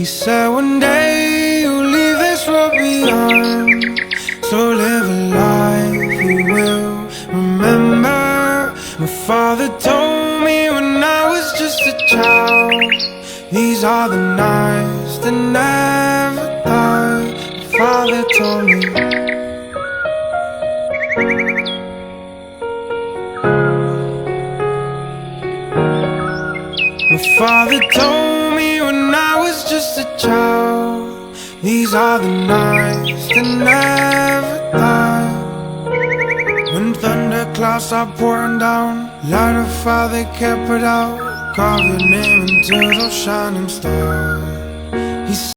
He said one day you'll leave this world behind, so live a life you will remember. My father told me when I was just a child, these are the nights that never die. My father told me. My father told me when I was just a child, these are the nights that never die. When thunderclouds start pouring down, light a fire they can't put out, carve your name into those shining stars.